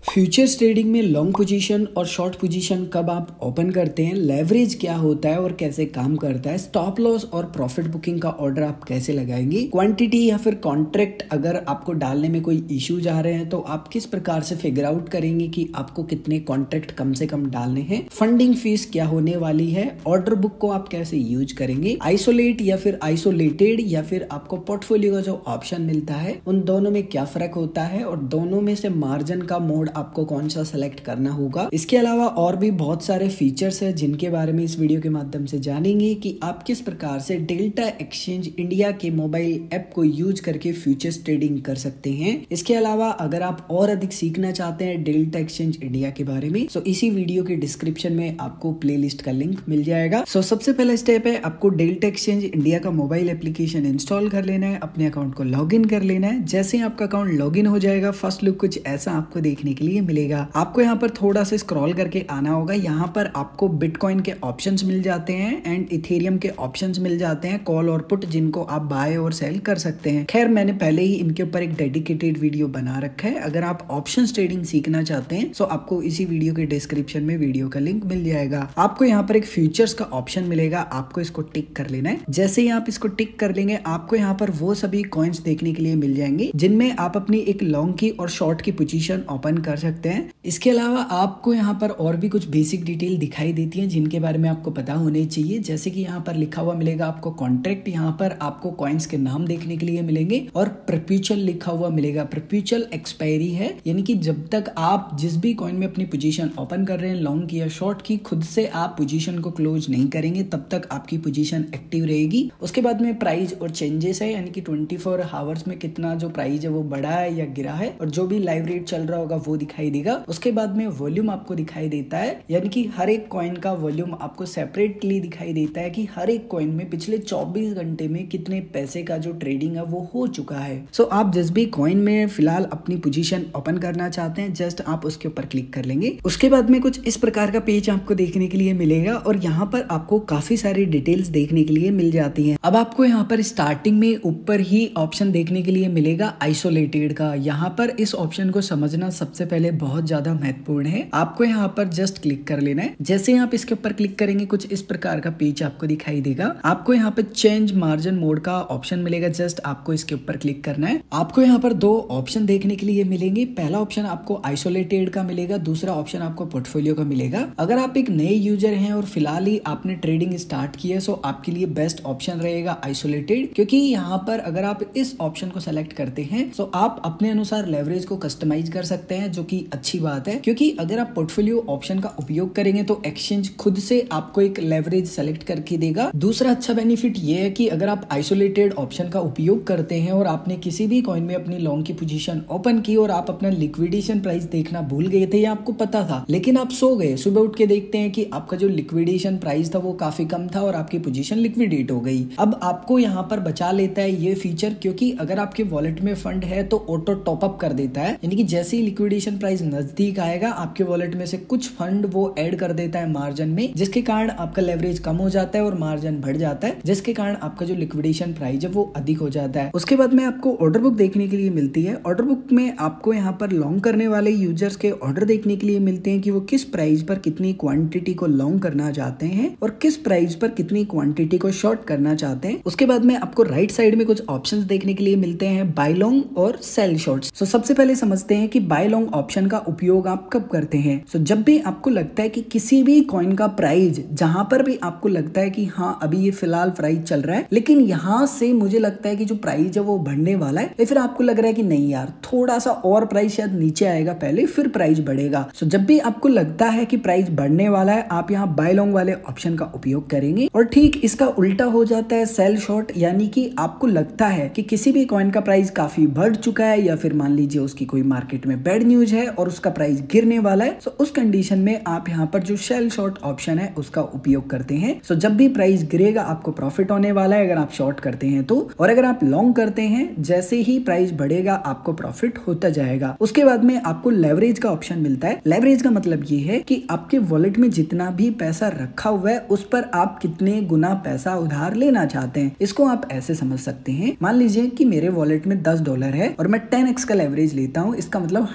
Futures trading में long position और short position कब आप ओपन करते हैं, लेवरेज क्या होता है और कैसे काम करता है, स्टॉप लॉस और प्रॉफिट बुकिंग का ऑर्डर आप कैसे लगाएंगे, क्वांटिटी या फिर कॉन्ट्रैक्ट अगर आपको डालने में कोई इश्यूज आ रहे हैं तो आप किस प्रकार से फिगर आउट करेंगे कि आपको कितने कॉन्ट्रैक्ट कम से कम डालने हैं, फंडिंग फीस क्या होने वाली है, ऑर्डर बुक को आप कैसे यूज करेंगे, आइसोलेट या फिर आइसोलेटेड या फिर आपको पोर्टफोलियो का जो ऑप्शन मिलता है उन दोनों में क्या फर्क होता है और दोनों में से मार्जिन का मोड आपको कौन सा सेलेक्ट करना होगा। इसके अलावा और भी बहुत सारे फीचर्स हैं जिनके बारे में इस वीडियो के माध्यम से जानेंगे कि आप किस प्रकार से डेल्टा एक्सचेंज इंडिया के मोबाइल ऐप को यूज करके फ्यूचर्स ट्रेडिंग कर सकते हैं। इसके अलावा अगर आप और अधिक सीखना चाहते हैं डेल्टा एक्सचेंज इंडिया के बारे में तो इसी वीडियो के डिस्क्रिप्शन में आपको प्लेलिस्ट का लिंक मिल जाएगा। सबसे पहला स्टेप है आपको डेल्टा एक्सचेंज इंडिया का मोबाइल एप्लीकेशन इंस्टॉल कर लेना है, अपने अकाउंट को लॉगिन कर लेना है। जैसे ही आपका अकाउंट लॉगिन हो जाएगा फर्स्ट लुक कुछ ऐसा आपको देखने के लिए मिलेगा। आपको यहाँ पर थोड़ा सा स्क्रॉल करके आना होगा। यहाँ पर आपको बिटकॉइन के ऑप्शंस मिल जाते हैं एंड इथेरियम के ऑप्शंस मिल जाते हैं, कॉल और पुट, जिनको आप बाय और सेल कर सकते हैं। खैर मैंने पहले ही इनके ऊपर एक डेडिकेटेड वीडियो बना रखा है। अगर आप ऑप्शंस ट्रेडिंग सीखना चाहते हैं तो आपको इसी वीडियो के डिस्क्रिप्शन में वीडियो का लिंक मिल जाएगा। आपको यहाँ पर एक फ्यूचर्स का ऑप्शन मिलेगा, आपको इसको टिक कर लेना है। जैसे ही आप इसको टिक कर लेंगे आपको यहाँ पर वो सभी कॉइन्स देखने के लिए मिल जाएंगे जिनमें आप अपनी एक लॉन्ग की और शॉर्ट की पोजीशन ओपन कर सकते हैं। इसके अलावा आपको यहाँ पर और भी कुछ बेसिक डिटेल दिखाई देती हैं जिनके बारे में आपको पता होने चाहिए। जैसे कि यहाँ पर लिखा हुआ मिलेगा आपको कॉन्ट्रैक्ट, यहाँ पर आपको कॉइन्स के नाम देखने के लिए मिलेंगे और परपेचुअल लिखा हुआ मिलेगा। परपेचुअल एक्सपायरी है, यानी कि जब तक आप जिस भी कॉइन में अपनी पोजीशन ओपन कर रहे हैं, लॉन्ग की या शॉर्ट की, खुद से आप पोजीशन को क्लोज नहीं करेंगे तब तक आपकी पोजीशन एक्टिव रहेगी। उसके बाद में प्राइस और चेंजेस है, यानी कि 24 आवर्स में कितना जो प्राइस है वो बढ़ा है या गिरा है और जो भी लाइव रेट चल रहा होगा वो दिखाई देगा। उसके बाद में वॉल्यूम आपको दिखाई देता है, यानी कि हर एक कॉइन का वॉल्यूम आपको सेपरेटली दिखाई देता है कि हर एक कॉइन में पिछले 24 घंटे में कितने पैसे का जो ट्रेडिंग है वो हो चुका है। आप जिस भी कॉइन में फिलहाल अपनी पोजीशन ओपन करना चाहते हैं जस्ट आप उसके ऊपर क्लिक कर लेंगे। उसके बाद में कुछ इस प्रकार का पेज आपको देखने के लिए मिलेगा और यहाँ पर आपको काफी सारी डिटेल्स देखने के लिए मिल जाती हैं। अब आपको यहाँ पर स्टार्टिंग में ऊपर ही ऑप्शन देखने के लिए मिलेगा आइसोलेटेड का। यहाँ पर इस ऑप्शन को समझना सबसे पहले बहुत ज्यादा महत्वपूर्ण है। आपको यहाँ पर जस्ट क्लिक कर लेना है। जैसे ही आप इसके ऊपर क्लिक करेंगे कुछ इस प्रकार का पेज आपको दिखाई देगा। आपको यहाँ पे चेंज मार्जिन मोड का ऑप्शन मिलेगा, जस्ट आपको इसके ऊपर क्लिक करना है। आपको यहाँ पर दो ऑप्शन देखने के लिए मिलेंगे। पहला ऑप्शन आपको आइसोलेटेड का मिलेगा, दूसरा ऑप्शन आपको पोर्टफोलियो का मिलेगा। अगर आप एक नए यूजर हैं और फिलहाल ही आपने ट्रेडिंग स्टार्ट किया तो आपके लिए बेस्ट ऑप्शन रहेगा आइसोलेटेड, क्योंकि यहाँ पर अगर आप इस ऑप्शन को सेलेक्ट करते हैं तो आप अपने अनुसार लेवरेज को कस्टमाइज कर सकते हैं, जो कि अच्छी बात है। क्योंकि अगर आप पोर्टफोलियो ऑप्शन का उपयोग करेंगे तो एक्सचेंज खुद से आपको एक लेवरेज सेलेक्ट करके देगा। दूसरा अच्छा बेनिफिट ये है कि अगर आप आइसोलेटेड ऑप्शन का उपयोग करते हैं और आपने किसी भी कॉइन में अपनी लॉन्ग की पोजीशन ओपन की और आप अपना लिक्विडेशन प्राइस देखना भूल गए थे या आपको पता था लेकिन आप सो गए, सुबह उठ के देखते हैं कि आपका जो लिक्विडेशन प्राइस था वो काफी कम था और आपकी पोजीशन लिक्विडेट हो गई। अब आपको यहाँ पर बचा लेता है ये फीचर, क्योंकि अगर आपके वॉलेट में फंड है तो ऑटो टॉप अप कर देता है, यानी कि जैसे ही लिक्विडेशन प्राइस नजदीक आएगा आपके वॉलेट में से कुछ फंड वो ऐड कर देता है मार्जिन में, जिसके कारण आपका लेवरेज कम हो जाता है और मार्जिन बढ़ जाता है, जिसके कारण आपका जो लिक्विडेशन प्राइस है वो अधिक हो जाता है। उसके बाद में आपको ऑर्डर बुक देखने के लिए मिलती है। ऑर्डर बुक में आपको यहाँ पर लॉन्ग करने वाले यूजर्स के ऑर्डर देखने के लिए मिलते हैं कि वो किस प्राइस पर कितनी क्वांटिटी को लॉन्ग करना चाहते हैं और किस प्राइस पर कितनी क्वांटिटी को शॉर्ट करना चाहते हैं। उसके बाद में आपको राइट साइड में कुछ ऑप्शंस देखने के लिए मिलते हैं, बाय लॉन्ग और सेल शॉर्ट्स। सबसे पहले समझते हैं कि बाय लॉन्ग ऑप्शन का उपयोग आप कब करते हैं। जब भी आपको लगता है कि किसी भी कॉइन का प्राइस, जहां पर भी आपको लगता है कि हाँ अभी ये फिलहाल प्राइस चल रहा है लेकिन यहाँ से मुझे लगता है कि जो प्राइस है वो बढ़ने वाला है, या फिर आपको लग रहा है कि नहीं यार थोड़ा सा और प्राइस शायद नीचे आएगा पहले फिर प्राइस बढ़ेगा। जब भी आपको लगता है कि प्राइस बढ़ने वाला है आप यहाँ बाय लॉन्ग वाले ऑप्शन का उपयोग करेंगे। और ठीक इसका उल्टा हो जाता है सेल शॉर्ट, यानी कि आपको लगता है कि किसी भी कॉइन का प्राइस काफी बढ़ चुका है या फिर मान लीजिए उसकी कोई मार्केट में बैड न्यूज है और उसका प्राइस गिरने वाला है, तो उस कंडीशन में आप यहाँ पर जो सेल शॉर्ट ऑप्शन है उसका उपयोग करते हैं। जब भी प्राइस गिरेगा आपको प्रॉफिट होने वाला है अगर आप शॉर्ट करते हैं तो, और अगर आप लॉन्ग करते हैं जैसे ही प्राइस बढ़ेगा आपको प्रॉफिट होता जाएगा। उसके बाद में आपको लेवरेज का ऑप्शन मिलता है। लेवरेज का मतलब ये है कि आपके वॉलेट में जितना भी पैसा रखा हुआ है उस पर आप कितने गुना पैसा उधार लेना चाहते हैं। इसको आप ऐसे समझ सकते हैं, मान लीजिए कि मेरे वॉलेट में $10 है और मैं 10x का लेवरेज लेता हूँ, इसका मतलब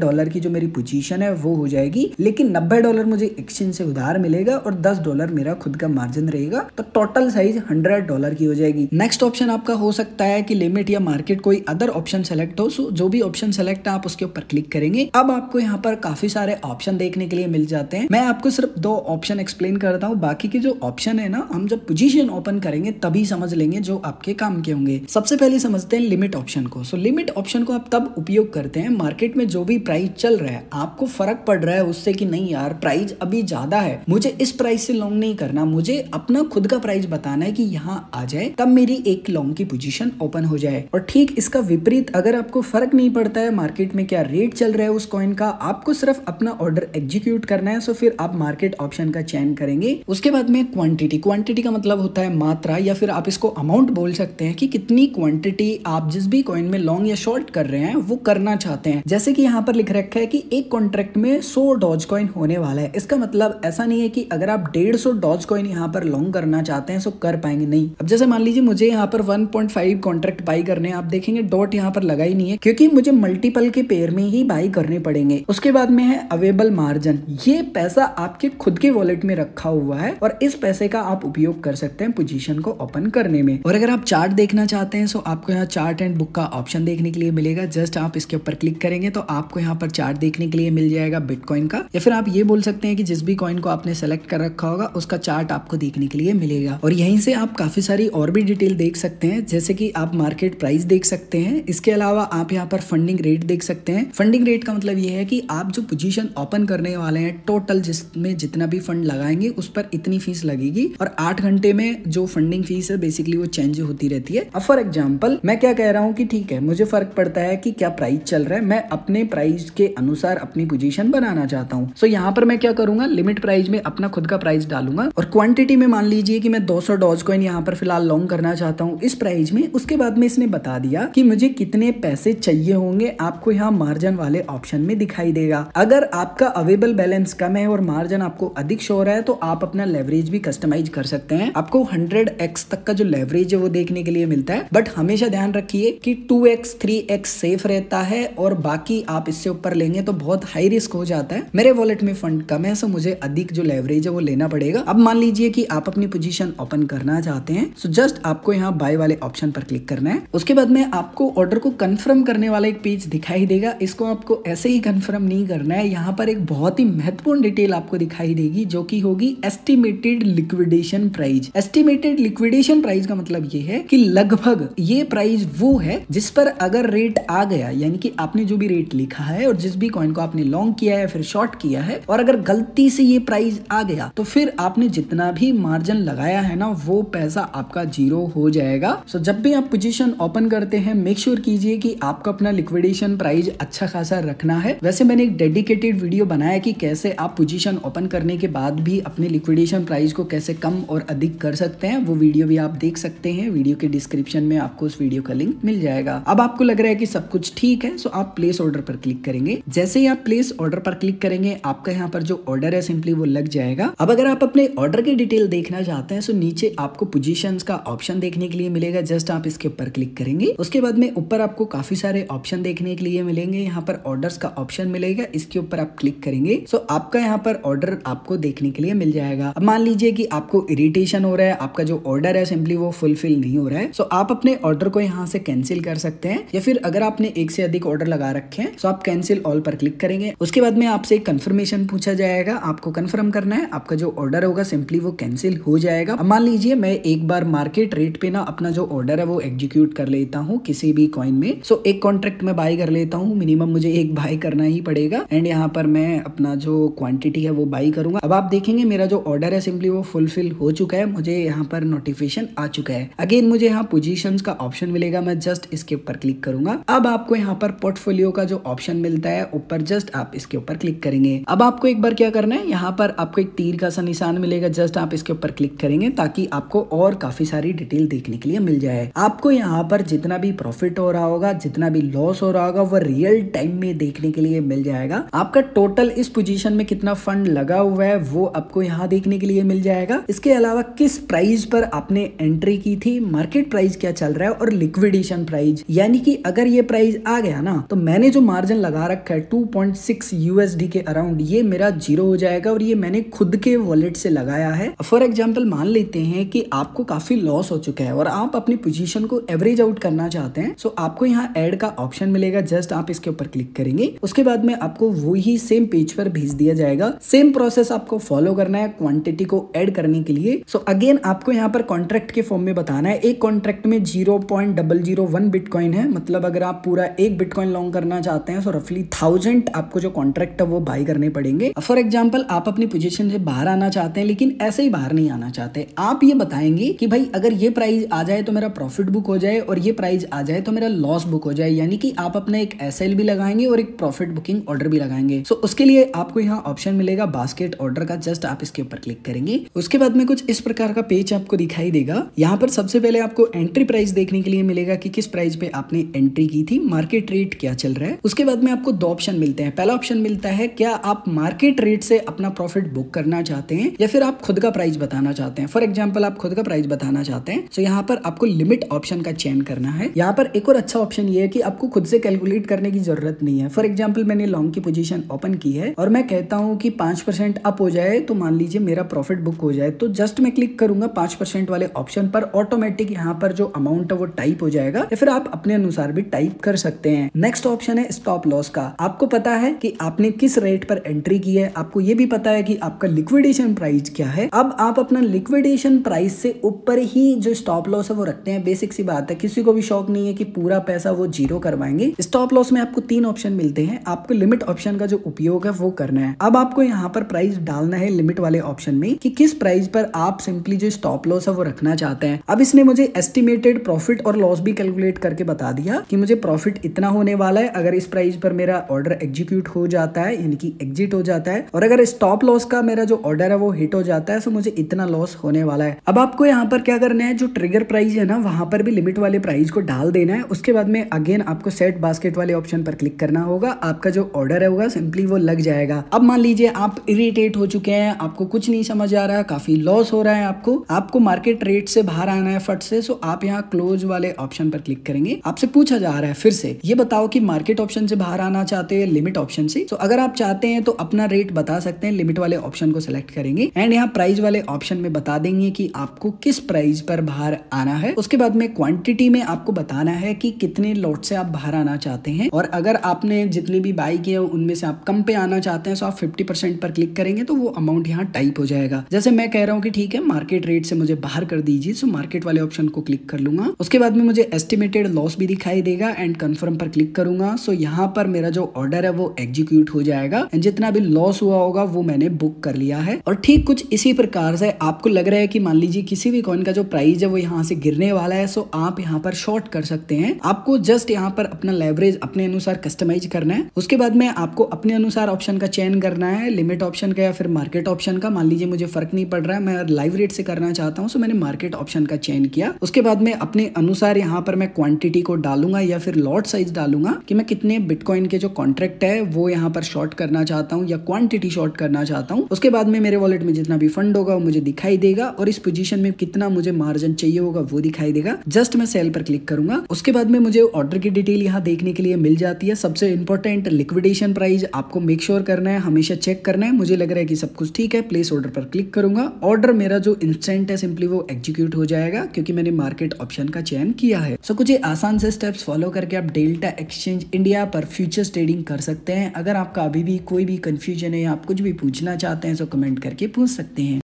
$100 की जो मेरी पोजीशन है वो हो जाएगी, लेकिन $90 मुझे एक्सचेंज से उधार मिलेगा और $10 मेरा खुद का मार्जिन रहेगा, तो टोटल साइज $100 की हो जाएगी। नेक्स्ट ऑप्शन आपका हो सकता है कि लिमिट या मार्केट, कोई अदर ऑप्शन सेलेक्ट हो। सो जो भी ऑप्शन सेलेक्ट है आप उसके ऊपर क्लिक करेंगे। अब आपको यहाँ पर काफी सारे ऑप्शन देखने के लिए मिल जाते हैं। मैं आपको सिर्फ 2 ऑप्शन एक्सप्लेन करता हूँ, बाकी के जो ऑप्शन है ना हम जब पोजीशन ओपन करेंगे तभी समझ लेंगे, जो आपके काम के होंगे। सबसे पहले समझते हैं लिमिट ऑप्शन को। सो लिमिट ऑप्शन को आप तब उपयोग करते हैं मार्केट में जो भी प्राइस चल रहा है, आपको फर्क पड़ रहा है उससे कि नहीं यार प्राइस अभी ज्यादा है, मुझे इस प्राइस से लॉन्ग नहीं करना, मुझे अपना खुद का प्राइस बताना है कि यहाँ आ जाए, तब मेरी एक लॉन्ग की पोजीशन ओपन हो जाए। और ठीक इसका विपरीत, अगर आपको फर्क नहीं पड़ता है मार्केट में क्या रेट चल रहा है उस कॉइन का, आपको सिर्फ अपना ऑर्डर एग्जीक्यूट करना है, सो फिर आप मार्केट ऑप्शन का चयन करेंगे। उसके बाद में क्वांटिटी का मतलब होता है मात्रा, या फिर आप इसको अमाउंट बोल सकते हैं कि कितनी क्वांटिटी आप जिस भी कॉइन में लॉन्ग या शॉर्ट कर रहे हैं वो करना चाहते हैं। जैसे कि यहाँ पर लिख रखा है कि एक कॉन्ट्रैक्ट में 100 डॉज कॉइन होने वाला है। इसका मतलब ऐसा नहीं है कि अगर आप 150 डॉज कॉइन यहाँ पर लॉन्ग करना चाहते हैं तो कर पाएंगे, नहीं। अब जैसे मान लीजिए मुझे यहाँ पर 1.5 कॉन्ट्रैक्ट बाई करने हैं, आप देखेंगे डॉट यहाँ पर लगा ही नहीं है क्योंकि मुझे मल्टीपल के पेयर में ही बाई करने पड़ेंगे। उसके बाद में है अवेलेबल मार्जिन, ये पैसा आपके खुद के वॉलेट में रखा हुआ है और इस पैसे का आप उपयोग कर सकते हैं पोजीशन को ओपन करने में। और अगर आप चार्ट देखना चाहते हैं तो आपको यहाँ चार्ट एंड बुक का ऑप्शन देखने के लिए मिलेगा। जस्ट आप इसके ऊपर क्लिक करेंगे तो आपको यहाँ पर चार्ट देखने के लिए मिल जाएगा बिटकॉइन का, या फिर आप ये बोल सकते हैं कि जिस भी कॉइन को आपने सेलेक्ट कर रखा होगा उसका चार्ट आपको देखने के लिए मिलेगा। और यहीं से आप काफी सारी और भी डिटेल देख सकते हैं, जैसे कि आप मार्केट प्राइस देख सकते हैं। इसके अलावा आप यहाँ पर फंडिंग रेट देख सकते हैं। फंडिंग रेट का मतलब ये है कि आप जो पोजीशन ओपन करने वाले हैं टोटल जिसमें जितना भी फंड लगाएंगे उस पर इतनी फीस लगेगी, और 8 घंटे में जो फंडिंग फीस है बेसिकली वो चेंज होती रहती है। अब फॉर एग्जांपल मैं क्या कह रहा हूँ कि ठीक है मुझे फर्क पड़ता है कि क्या प्राइस चल रहा है, मैं अपने प्राइस के अनुसार अपनी पोजीशन बनाना चाहता हूँ। सो यहाँ पर मैं क्या करूंगा, लिमिट प्राइस में अपना खुद का प्राइस डालूंगा और क्वांटिटी में मान लीजिए कि मैं 200 डॉज कॉइन यहाँ पर फिलहाल लॉन्ग करना चाहता हूँ इस प्राइस में। उसके बाद में इसने बता दिया कि मुझे कितने पैसे चाहिए होंगे, आपको यहाँ मार्जिन वाले ऑप्शन में दिखाई देगा। अगर आपका अवेलेबल बैलेंस कम है और मार्जिन आपको अधिक शो हो रहा है तो आप अपना लेवरेज भी कस्टमाइज कर सकते हैं। आपको 100x तक का जो लेवरेज है वो देखने के लिए मिलता है, बट हमेशा ध्यान रखिए कि 2x 3x सेफ रहता है और बाकी आप इससे ऊपर लेंगे तो बहुत हाई रिस्क हो जाता है। मेरे वॉलेट में फंड कम है सो मुझे अधिक जो लेवरेज है वो लेना पड़ेगा। अब मान लीजिए कि आप अपनी पोजीशन ओपन करना चाहते हैं, सो जस्ट आपको यहाँ बाय वाले ऑप्शन पर क्लिक करना है। उसके बाद में आपको ऑर्डर को कंफर्म करने वाला एक पेज दिखाई देगा। इसको आपको ऐसे ही कंफर्म नहीं करना है, यहाँ पर एक बहुत ही महत्वपूर्ण डिटेल आपको दिखाई देगी जो कि होगी estimated liquidation price. Estimated liquidation price का मतलब ये है कि लगभग ये प्राइस वो है जिस पर अगर रेट आ गया, यानी कि आपने जो भी रेट लिखा है और जिस भी कॉइन को आपने लॉन्ग किया है फिर शॉर्ट किया है, और अगर गलती से ये प्राइस आ गया तो फिर आपने जितना भी मार्जिन लगाया है ना वो पैसा आपका जीरो हो जाएगा। सो जब भी आप पोजीशन ओपन करते हैं मेक श्योर कीजिए कि आपको अपना लिक्विडेशन प्राइस अच्छा खासा रखना है। वैसे मैंने एक डेडिकेटेड वीडियो बनाया कि कैसे आप पोजीशन ओपन करने के बाद भी अपने लिक्विडेशन प्राइस को कैसे कम और अधिक कर सकते हैं, वो वीडियो भी आप देख सकते हैं। वीडियो के डिस्क्रिप्शन में आपको उस वीडियो का लिंक मिल जाएगा। अब आपको लग रहा है कि सब कुछ ठीक है, सो आप प्लेस ऑर्डर पर क्लिक करेंगे। जैसे ही आप प्लेस ऑर्डर पर क्लिक करेंगे आपका यहाँ पर जो ऑर्डर है सिंपली वो लग जाएगा। अब अगर आप अपने ऑर्डर की डिटेल देखना चाहते हैं तो नीचे आपको पोजीशंस का ऑप्शन देखने के लिए मिलेगा। जस्ट आप इसके ऊपर क्लिक करेंगे। उसके बाद में ऊपर आपको काफी सारे ऑप्शन देखने के लिए मिलेंगे। यहाँ पर ऑर्डर्स का ऑप्शन मिलेगा, इसके ऊपर आप क्लिक करेंगे। सो आपका यहाँ पर ऑर्डर आपको देखने के लिए मिल जाएगा। अब मान लीजिए कि आपको इरिटेशन हो रहा है, आपका जो ऑर्डर है सिंपली वो फुलफिल नहीं हो रहा है, सो आप अपने ऑर्डर को यहाँ से कैंसिल कर सकते हैं, या फिर अगर आपने एक से अधिक ऑर्डर लगा रखे हैं तो आप कैंसिल ऑल पर क्लिक करेंगे। उसके बाद में आपसे कंफर्मेशन पूछा जाएगा, आपको कंफर्म करना है, आपका जो ऑर्डर होगा सिंपली वो कैंसिल हो जाएगा। अब मान लीजिए मैं एक बार मार्केट रेट पे ना अपना जो ऑर्डर है वो एग्जीक्यूट कर लेता हूँ किसी भी कॉइन में। सो एक कॉन्ट्रैक्ट में बाय कर लेता हूँ, मिनिमम मुझे एक बाय करना ही पड़ेगा, एंड यहाँ पर मैं अपना जो क्वांटिटी है वो बाय करूंगा। अब आप देखेंगे मेरा जो ऑर्डर है सिंपली वो फुलफिल हो चुका है, मुझे यहाँ पर नोटिफिकेशन आ चुका है। अगेन मुझे यहाँ पोजीशंस का ऑप्शन मिलेगा, मैं जस्ट इसके ऊपर क्लिक करूंगा। अब आपको यहाँ पर पोर्टफोलियो का जो ऑप्शन मिलता है ऊपर, जस्ट आप इसके ऊपर क्लिक करेंगे। अब आपको एक बार क्या करना है, यहाँ पर आपको एक तीर का सा निशान मिलेगा, जस्ट आप इसके ऊपर क्लिक करेंगे ताकि आपको और काफी सारी डिटेल देखने के लिए मिल जाए। आपको यहाँ पर जितना भी प्रॉफिट हो रहा होगा, जितना भी लॉस हो रहा होगा वो रियल टाइम में देखने के लिए मिल जाएगा। आपका टोटल इस पोजीशन में कितना फंड लगा हुआ है वो आपको यहाँ देखने के लिए मिल जाएगा। इसके अलावा किस प्राइस पर आपने एंट्री की थी, मार्केट प्राइस क्या चल रहा है, और लिक्विडेशन प्राइस, यानी कि अगर ये प्राइस आ गया ना तो मैंने जो मार्जिन लगा रखा है 2.6 USD के अराउंड, ये मेरा जीरो हो जाएगा और ये मैंने खुद के वॉलेट से लगाया है। फॉर एग्जाम्पल मान लेते हैं कि आपको काफी लॉस हो चुका है और आप अपनी पोजीशन को एवरेज आउट करना चाहते हैं, सो आपको यहाँ ऐड का ऑप्शन मिलेगा, जस्ट आप इसके ऊपर क्लिक करेंगे, उसके बाद में आपको वही सेम पेज पर भेज दिया जाएगा। सेम प्रोसेस आपको फॉलो करना है क्वांटिटी को ऐड करने के लिए। सो अगेन आपको यहाँ पर कॉन्ट्रैक्ट के फॉर्म में बताना है। एक कॉन्ट्रैक्ट में 0.001 बिटकॉइन है, मतलब अगर आप पूरा एक बिटकॉइन लॉन्ग करना चाहते हैं तो रफली 1000 आपको जो कॉन्ट्रैक्ट है वो बाय करने पड़ेंगे। फॉर एग्जाम्पल आप अपनी पोजीशन से बाहर आना चाहते हैं, लेकिन ऐसे ही बाहर नहीं आना चाहते, आप ये बताएंगे कि भाई अगर ये प्राइस आ जाए तो मेरा प्रॉफिट बुक हो जाए और ये प्राइस आ जाए तो मेरा लॉस बुक हो जाए, यानी कि आप अपना एक SL भी लगाएंगे और एक प्रॉफिट बुकिंग ऑर्डर भी लगाएंगे। सो उसके लिए आपको यहाँ ऑप्शन मिलेगा बास्केट ऑर्डर का, जस्ट आप इसके ऊपर क्लिक करेंगे। उसके बाद में कुछ इस प्रकार का पेज आपको दिखाई देगा। यहाँ पर सबसे पहले आपको एंट्री प्राइस देखने के लिए मिलेगा कि किस प्राइस पे आपने एंट्री की थी, मार्केट रेट क्या चल रहा है। उसके बाद में आपको दो ऑप्शन मिलते हैं। पहला ऑप्शन मिलता है क्या आप मार्केट रेट से अपना प्रॉफिट बुक करना चाहते हैं या फिर आप खुद का प्राइस बताना चाहते हैं। फॉर एग्जाम्पल आप खुद का प्राइस बताना चाहते हैं, तो यहाँ पर आपको लिमिट ऑप्शन का चयन करना है। यहाँ पर एक और अच्छा ऑप्शन ये है कि आपको खुद से कैलकुलेट करने की जरूरत नहीं है। फॉर एग्जाम्पल मैंने लॉन्ग की पोजीशन ओपन की है और मैं कहता हूँ कि 5% अप हो जाए तो मान लीजिए मेरा प्रॉफिट बुक हो जाए, तो जस्ट मैं क्लिक करूंगा 5% वाले ऑप्शन पर, ऑटोमेटिक यहाँ पर जो अमाउंट है वो टाइप हो जाएगा, या फिर आप अपने अनुसार भी टाइप कर सकते हैं। नेक्स्ट ऑप्शन है स्टॉप लॉस का। आपको पता है कि आपने किस रेट पर एंट्री की है, आपको ये भी पता है कि आपका लिक्विडेशन प्राइस क्या है। अब आप अपना लिक्विडेशन प्राइस से ऊपर ही जो स्टॉप लॉस है वो रखते हैं। बेसिक सी बात है, किसी को भी शौक नहीं है कि पूरा पैसा वो जीरो करवाएंगे। स्टॉप लॉस में आपको 3 ऑप्शन मिलते हैं, आपको लिमिट ऑप्शन का जो उपयोग है वो करना है। अब आपको यहाँ पर प्राइस डालना है लिमिट वाले ऑप्शन में कि किस प्राइस पर आप सिंपली जो स्टॉप लॉस है वो रखना चाहते हैं। अब इसने मुझे एस्टिमेटेड प्रॉफिट और लॉस भी कैलकुलेट करके बता दिया कि मुझे प्रॉफिट इतना होने वाला है अगर इस प्राइस पर मेरा ऑर्डर एग्जीक्यूट हो जाता है, यानी कि एग्जिट हो जाता है, और अगर स्टॉप लॉस का मेरा जो ऑर्डर है वो हिट हो जाता है तो मुझे इतना लॉस होने वाला है। अब आपको यहाँ पर क्या करना है, जो ट्रिगर प्राइस है ना वहां पर भी लिमिट वाले प्राइस को डाल देना है। उसके बाद में अगेन आपको सेट बास्केट वाले ऑप्शन पर क्लिक करना होगा, आपका जो ऑर्डर है होगा सिंपली वो लग जाएगा। अब मान लीजिए आप इरिटेट हो चुके हैं, आपको कुछ नहीं समझ आ रहा है, काफी लॉस हो रहा है, आपको मार्केट रेट से बाहर आना है फट से, सो आप यहाँ क्लोज वाले ऑप्शन पर क्लिक करेंगे। आपसे पूछा जा रहा है फिर से ये बताओ कि मार्केट ऑप्शन से बाहर आना चाहते हैं लिमिट ऑप्शन से। तो अगर आप चाहते हैं तो अपना रेट बता सकते हैं, लिमिट वाले ऑप्शन को सिलेक्ट करेंगे एंड यहाँ प्राइस वाले ऑप्शन में बता देंगे कि आपको किस प्राइस पर बाहर आना है। उसके बाद में क्वांटिटी में आपको बताना है कि कितने लॉट से आप बाहर आना चाहते हैं, और अगर आपने जितने भी बाई किए उनमें से आप कम पे आना चाहते हैं तो आप 50% पर क्लिक करेंगे तो वो अमाउंट यहाँ टाइप हो जाएगा। जैसे मैं कह रहा हूँ कि ठीक है मार्केट रेट से मुझे बाहर कर दीजिए, सो मार्केट वाले ऑप्शन को क्लिक कर लूंगा। उसके बाद में मुझे एस्टिमेटेड लॉस भी दिखाई देगा एंड कंफर्म पर क्लिक करूंगा। सो यहाँ पर मेरा जो ऑर्डर है वो एग्जीक्यूट हो जाएगा एंड जितना भी लॉस हुआ होगा वो मैंने बुक कर लिया है। और ठीक कुछ इसी प्रकार से आपको लग रहा है कि मान लीजिए किसी भी कॉइन का जो प्राइस है वो यहाँ से गिरने वाला है, सो आप यहाँ पर शॉर्ट कर सकते हैं। आपको जस्ट यहाँ पर अपना लेवरेज अपने अनुसार कस्टमाइज करना है। उसके बाद में आपको अपने अनुसार ऑप्शन का चयन करना है, लिमिट ऑप्शन का या फिर मार्केट ऑप्शन का। मान लीजिए मुझे फर्क नहीं पड़ रहा है, मैं लाइव रेट से करना चाहता हूँ, सो मैंने मार्केट ऑप्शन का चयन किया। उसके बाद में अपने अनुसार यहाँ पर मैं क्वांटिटी को डालूंगा या फिर लॉट साइज डालूंगा कि मैं कितने बिटकॉइन के जो कॉन्ट्रैक्ट है वो यहाँ पर शॉर्ट करना चाहता हूँ या क्वांटिटी शॉर्ट करना चाहता हूँ। उसके बाद में मेरे वॉलेट में जितना भी फंड होगा वो मुझे दिखाई देगा और इस पोजीशन में कितना मुझे मार्जिन चाहिए होगा वो दिखाई देगा। जस्ट मैं सेल पर क्लिक करूंगा। उसके बाद में मुझे ऑर्डर की डिटेल यहाँ देखने के लिए मिल जाती है। सबसे इंपॉर्टेंट लिक्विडेशन प्राइस आपको मेक श्योर करना है, हमेशा चेक करना है। मुझे लग रहा है कि सब कुछ ठीक है, प्लेस ऑर्डर पर क्लिक करूंगा। ऑर्डर मेरा जो इंस्टेंट है सिंपली वो एग्जीक्यूट हो जाएगा क्योंकि मैंने मार्केट ऑप्शन का चयन किया है। सो कुछ आसान से स्टेप्स फॉलो करके आप डेल्टा एक्सचेंज इंडिया पर फ्यूचर्स ट्रेडिंग कर सकते हैं। अगर आपका अभी भी कोई भी कंफ्यूजन है या आप कुछ भी पूछना चाहते हैं तो कमेंट करके पूछ सकते हैं।